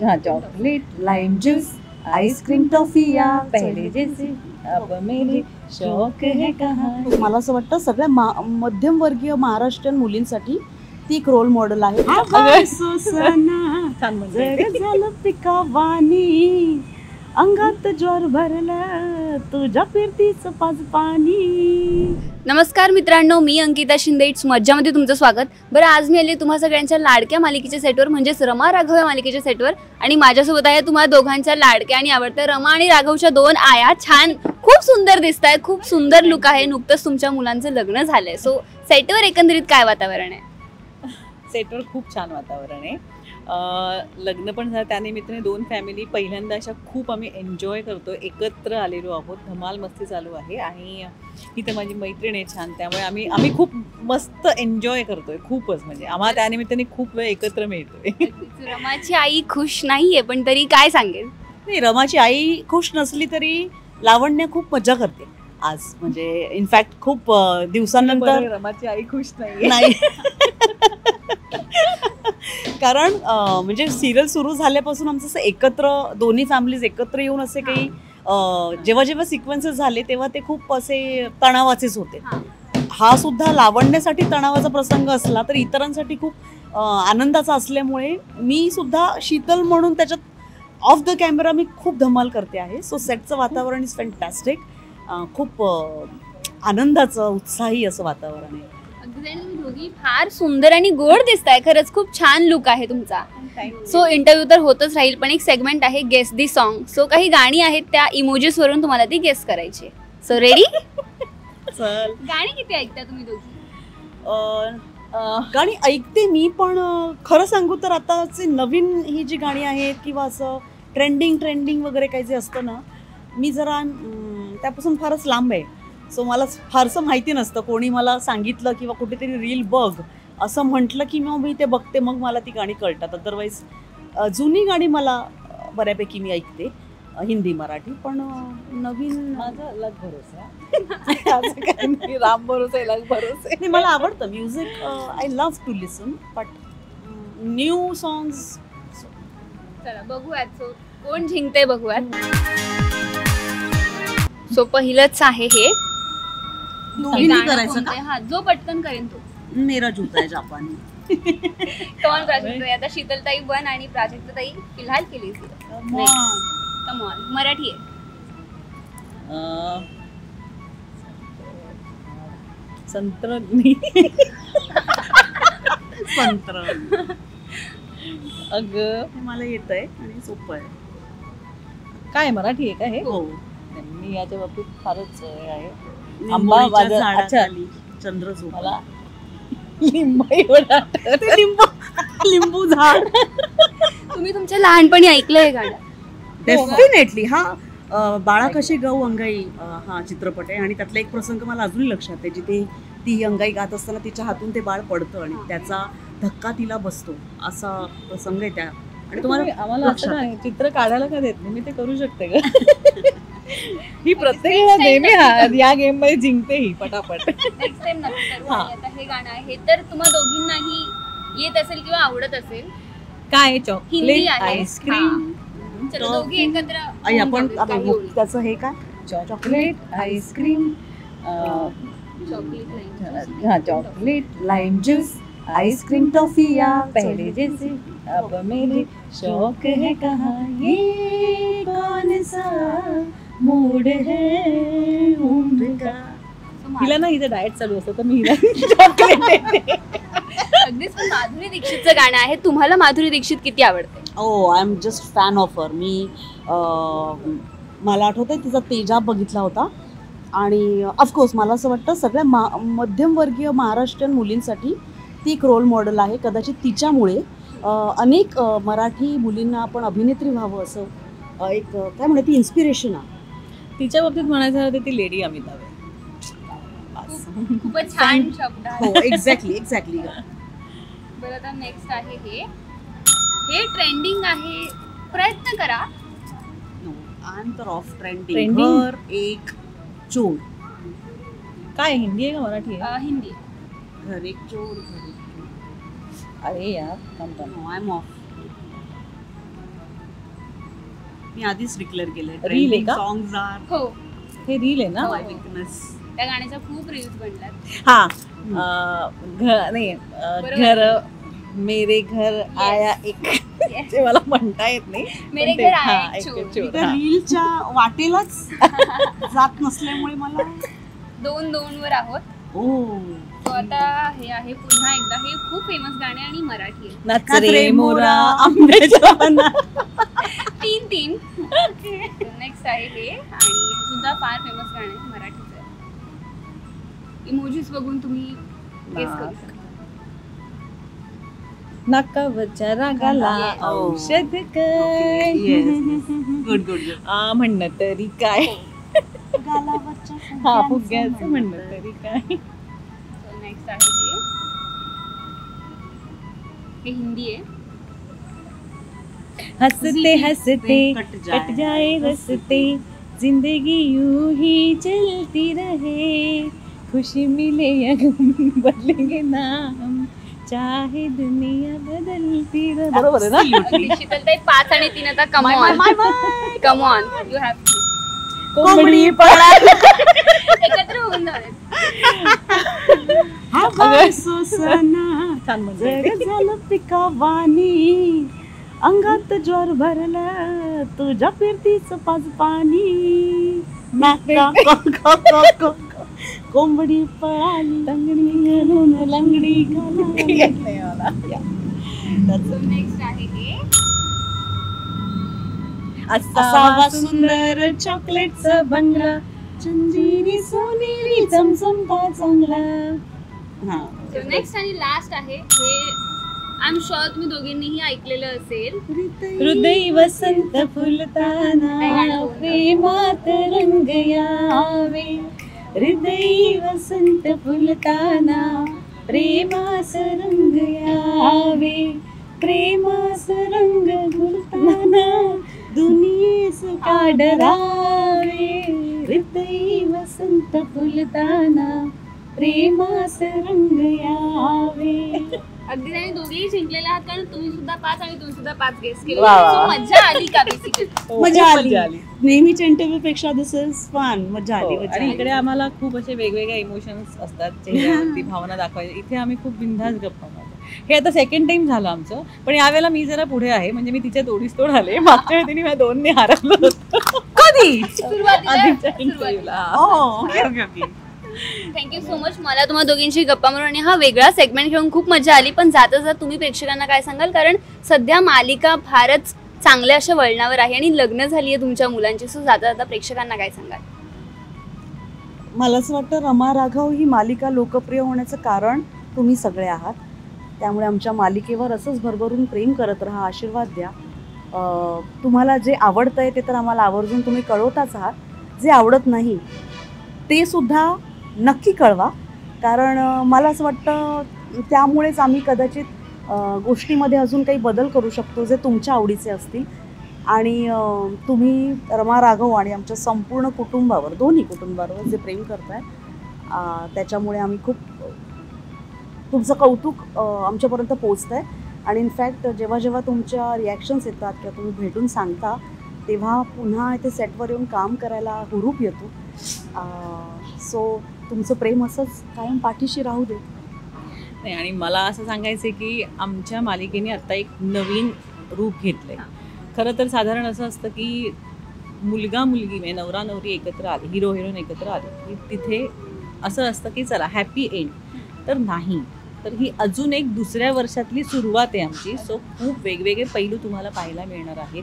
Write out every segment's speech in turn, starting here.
हाँ chocolate lime juice ice cream टॉफिया पहले जैसे अब मेरे शौक है कहाँ. मला असं वाटतं सगळ्या मध्यमवर्गीय महाराष्ट्रीयन मुलींसाठी ती एक रोल मॉडेल आहे. छान म्हणते. झालं पिकावानी अंगात ज्वर भरला तुझ्या फिरतीचं पाच पाणी. नमस्कार मित्रांनो, मी अंकिता शिंदे. इट्स मज्जामध्ये तुमचं स्वागत. बरं, आज मी आले तुम्हा सगळ्यांच्या लाडक्या मालिकेच्या सेटवर, म्हणजेच रमा राघव या मालिकेच्या सेटवर. आणि माझ्यासोबत आहे तुम्हाला दोघांच्या लाडक्या आणि आवडत्या रमा आणि राघवच्या दोन आया. छान, खूप सुंदर दिसत आहे, खूप सुंदर लुक आहे. नुकतंच तुमच्या मुलांचं लग्न झालंय. सो सेटवर एकंदरीत काय वातावरण आहे? सेटवर खूप छान वातावरण आहे. लग्न पण झालं, त्यानिमित्ताने दोन फॅमिली पहिल्यांदा अशा खूप आम्ही एन्जॉय करतो, एकत्र आलेलो आहोत. धमाल मस्ती चालू आहे आणि ही तर माझी मैत्रीण आहे छान, त्यामुळे आम्ही खूप मस्त एन्जॉय करतोय. खूपच म्हणजे आम्हाला त्यानिमित्ताने खूप वेळ एकत्र मिळतोय. रमाची आई खुश नाहीये, पण तरी काय सांगेल? नाही, रमाची आई खुश नसली तरी लावण्य खूप मजा करते आज. म्हणजे इनफॅक्ट खूप दिवसांनंतर रमाची आई खुश नाही. कारण म्हणजे सिरियल सुरू झाल्यापासून आमचं असं एकत्र दोन्ही फॅमिलीज एकत्र येऊन असे काही जेव्हा जेव्हा सिक्वेन्सेस झाले तेव्हा ते खूप असे तणावाचेच होते. हा सुद्धा लावण्यासाठी तणावाचा प्रसंग असला तर इतरांसाठी खूप आनंदाचा असल्यामुळे मी सुद्धा शीतल म्हणून त्याच्यात ऑफ द कॅमेरा मी खूप धमाल करते आहे. सो सेटचं वातावरण इज फॅन्टॅस्टिक. खूप आनंदाचं उत्साही असं वातावरण आहे. दोघी फार सुंदर आणि गोड दिसताय. खरंच खूप छान लुक आहे तुमचा. सो इंटरव्ह्यू तर होतच राहील, पण एक सेगमेंट आहे गेस दी सॉन्ग. सो काही गाणी आहेत, त्या इमोजीस वरून तुम्हाला ती गेस करायची. So ready? चल. गाणी किती ऐकता तुम्ही दोघी? गाणी ऐकते मी, पण खरं सांगू तर आताचे नवीन ही जी गाणी आहेत किंवा असं ट्रेंडिंग वगैरे काही जे असतं ना, मी जरा त्यापासून फारच लांब आहे. सो मला फारसं माहिती नसतं. कोणी मला सांगितलं किंवा कुठेतरी रील बघ असं म्हटलं की मग मी ते बघते, मग मला ती गाणी कळतात. अदरवाईज जुनी गाणी मला बऱ्यापैकी मी ऐकते, हिंदी मराठी. पण नवीन माझा लग भरोसा राम भरोसा लग भरोसा नाही, मला आवडतं music. I love to listen, but new songs. चला बघूयात. सो कोण जिंकते बघूयात. सो पहिलंच आहे हे. करायचं का? हा, जो पटकन करेन तो. मेरा जूता है जापानी. कॉन प्राजक्ता. आता शीतलताई वन आणि प्राजक्ताताई फिलहाल केली. कमॉन. मराठी आहे. संत्र अगं मला येत आहे आणि सोपं आहे. काय मराठी आहे का हे? हो. मी याच्या बाबतीत फारच आहे. आंबा बाजार. अच्छा, चंद्र झोप. मला लिंबू झाड. तुम्ही तुमच्या लहानपणी ऐकलंय गाणं? डेफिनेटली. हा बाळा कशी गौ अंगाई हा चित्रपट आहे आणि त्यातला एक प्रसंग मला अजूनही लक्षात आहे, जिथे ती अंगाई गात असताना तिच्या हातून ते बाळ पडतं आणि त्याचा धक्का तिला बसतो, असा प्रसंग आहे त्या. आणि तुम्हाला आम्हाला असं चित्र काढायला का देत नाही? मी ते करू शकते का? ही प्रत्येक नेहमी या गेम मध्ये जिंकते ही पटापट. नेक्स्ट टाइम नक्की करू. आता हे गाणं आहे तर तुम्हा दोघींनाही येत असेल किंवा आवडत असेल. काय? Chocolate ice cream. चलो दोघी एकत्र आपण त्याचं हे काय? Chocolate ice cream. हाँ चॉकलेट लाइम जूस आइसक्रीम टॉफिया पहले जैसे अब मेरे शौक है कहाँ. ये कौन सा मूड है उम्र का. हिला ना हिचं डाएट चालू असतं तर मी हिला चॉकलेट देते. अगदीच. माधुरी दीक्षितचं गाणं आहे. तुम्हाला माधुरी दीक्षित किती आवडते? I am just fan of her. मी मला आठवतंय तिचा तेजाब बघितला होता आणि ऑफकोर्स मला असं वाटतं सगळ्या मध्यमवर्गीय महाराष्ट्रीयन मुलींसाठी ती एक रोल मॉडेल आहे. कदाचित तिच्यामुळे अनेक मराठी मुलींना आपण अभिनेत्री व्हावं असं एक काय म्हणते ती इन्स्पिरेशन आहे. तिच्या बाबतीत म्हणायचं झालं तर ती लेडी अमिताभ आहे. खूपच छान शब्द. हो, एक्झॅक्टली. बरं, आता नेक्स्ट आहे हे ट्रेंडिंग आहे. प्रयत्न करा. आय एम तर ऑफ ट्रेंडिंग. घर एक चोर. काय हिंदी आहे का मराठी आहे? हिंदी. घर एक चोर. अरे यार, आय एम ऑफ. मी आधीच डिक्लेअर केलंय. Reel आहे का? सॉंग्स आर हो, हे रील आहे ना. माय विकनेस. त्या गाण्याचा खूप रील्स बनल्यात. हा नाही बरोबर. घर मेरे घर आया एक ते मला म्हणता येत नाही मेरे पण ते- घर आया हा, एक चोर. चोर, त्या हा. रीलच्या वाटेलाच जात नसल्यामुळे मला 2-2 वर आहोत. तो आता हे आहे पुन्हा एकदा. हे खूप फेमस गाणे आणि मराठी आहे. नाच नाच रे रे मोरा मोरा, आंब्याच्या पाना. 3-3. नेक्स्ट आहे हे आणि हे सुद्धा फार फेमस गाणं आहे, मराठीचं आहे. इमोजीस बघून तुम्ही गेस करू शकता. नाकावरच्या रागाला Yes. औषध काय गुड गुड म्हणणं तरी काय. हा फुग्याचं म्हणणं तरी काय. नेक्स्ट आहे हे हिंदी आहे. हंसते हंसते कट कट जाए रस्ते जिंदगी यूं ही चलती रहे खुशी मिले या गम बदलेंगे ना हम चाहे दुनिया बदलती रहे. बरोबर आहे ना. अगदी शीतलताई 5 आणि 3 आता come on come on you have to कोंबडी पळा. एकत्र होऊन जाऊयात. छान म्हणजे झालं पिकावानी अंगात ज्वार भरला तुझ्या फिरतीच पाच पाणी कोंबडी पळाली लंगडी घालून लंगडी घालून. नेक्स्ट आहे हे असावा सुंदर चॉकलेटचा बंगला चंदिरी सोनेरी चमचमता चांगला. हा नेक्स्ट आणि लास्ट आहे हे आय एम शुअर तुम्ही दोघींनीही ऐकलेलं असेल. हृदय वसंत फुलताना प्रेमात रंग यावे हृदय वसंत फुलताना प्रेमास रंग यावे प्रेमास रंग फुलताना दुनियेस का डरावे हृदय वसंत फुलताना प्रेमास रंग यावे. अगदी आणि दोघेही जिंकलेले आहात कारण तुम्ही सुद्धा 5 आणि तुम्ही सुद्धा 5 गेस केले. वा, वा. So, मजा आली का बेसिकली. मजा आली. नेहमीच्या इंटरव्ह्यू पेक्षा दिस इज फन. मजा आली हो, मजा आणि आली. इकडे आम्हाला खूप असे वेगवेगळे इमोशन्स असतात चेहऱ्यावरती भावना दाखवायचे. इथे आम्ही खूप बिनधास्त गप्पा मारतो. हे आता सेकंड टाइम झालं आमचं पण यावेळेला मी जरा पुढे आहे म्हणजे मी तिच्या तोडीस तोड आले. मागच्या वेळी तिने माझ्या 2 हरवलं होतं कधी आधीच्या इंटरव्ह्यूला. Okay okay okay. Thank you so much. मला तुम्हा दोघींची गप्पा मारून आणि हा वेगळा सेगमेंट घेऊन खूप मजा आली. पण जाता जाता तुम्ही प्रेक्षकांना काय सांगाल कारण सध्या मालिका फारच चांगल्या अशा वळणावर आहे आणि लग्न झाली आहे तुमच्या मुलांची. सो जाता जाता प्रेक्षकांना काय सांगाल. मला असं वाटतं रमा राघव ही मालिका लोकप्रिय होण्याचं कारण तुम्ही सगळे आहात. त्यामुळे आमच्या मालिकेवर असंच भरभरून प्रेम करत राहा, आशीर्वाद द्या. तुम्हाला जे आवडतंय ते तर आम्हाला आवर्जून तुम्ही कळवताच आहात. जे आवडत नाही ते सुद्धा नक्की कळवा कारण मला असं वाटतं त्यामुळेच आम्ही कदाचित गोष्टीमध्ये अजून काही बदल करू शकतो जे तुमच्या आवडीचे असतील. आणि तुम्ही रमा राघव आणि आमच्या संपूर्ण कुटुंबावर दोन्ही कुटुंबावर जे प्रेम करताय त्याच्यामुळे आम्ही खूप तुमचं कौतुक आमच्यापर्यंत पोचतं आहे. आणि इनफॅक्ट जेव्हा जेव्हा तुमच्या रिॲक्शन्स येतात किंवा तुम्ही भेटून सांगता तेव्हा पुन्हा इथे सेटवर येऊन काम करायला हुरूप येतो. सो तुमचं प्रेम असंच कायम पाठीशी राहू दे. नाही आणि मला असं सांगायचं की आमच्या मालिकेने आत्ता एक नवीन रूप घेतलं आहे. खरं तर साधारण असं असतं की मुलगा मुलगी म्हणजे नवरा नवरी एकत्र आले हिरो हिरोईन एकत्र आले की तिथे असं असतं की चला हॅपी एंड. तर नाही तर ही अजून एक दुसऱ्या वर्षातली सुरुवात आहे आमची. सो खूप वेगवेगळे पैलू तुम्हाला पाहायला मिळणार आहेत.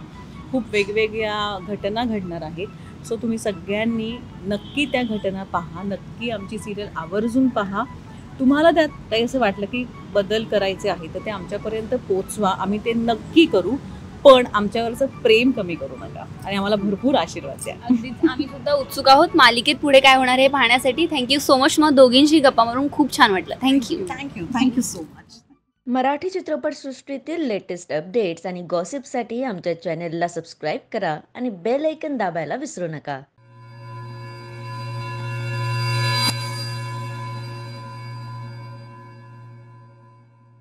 खूप वेगवेगळ्या घटना घडणार आहेत. सो तुम्ही सगळ्यांनी नक्की त्या घटना पहा. नक्की आमची सिरियल आवर्जून पहा. तुम्हाला त्यात काही असं वाटलं की बदल करायचे आहे तर ते आमच्यापर्यंत पोचवा. आम्ही ते नक्की करू पण आमच्यावरचं प्रेम कमी करू नका आणि आम्हाला भरपूर आशीर्वाद द्या. अगदीच आम्ही सुद्धा उत्सुक आहोत मालिकेत पुढे काय होणार हे पाहण्यासाठी. Thank you so much. मग दोघींशी गप्पा मारून खूप छान वाटलं. Thank you. Thank you so much. Marathi चित्रपटसृष्टीतील लेटेस्ट अपडेट्स आणि गॉसिपसाठी आमच्या चॅनेलला सबस्क्राईब करा आणि बेल ऐकन दाबायला विसरू नका.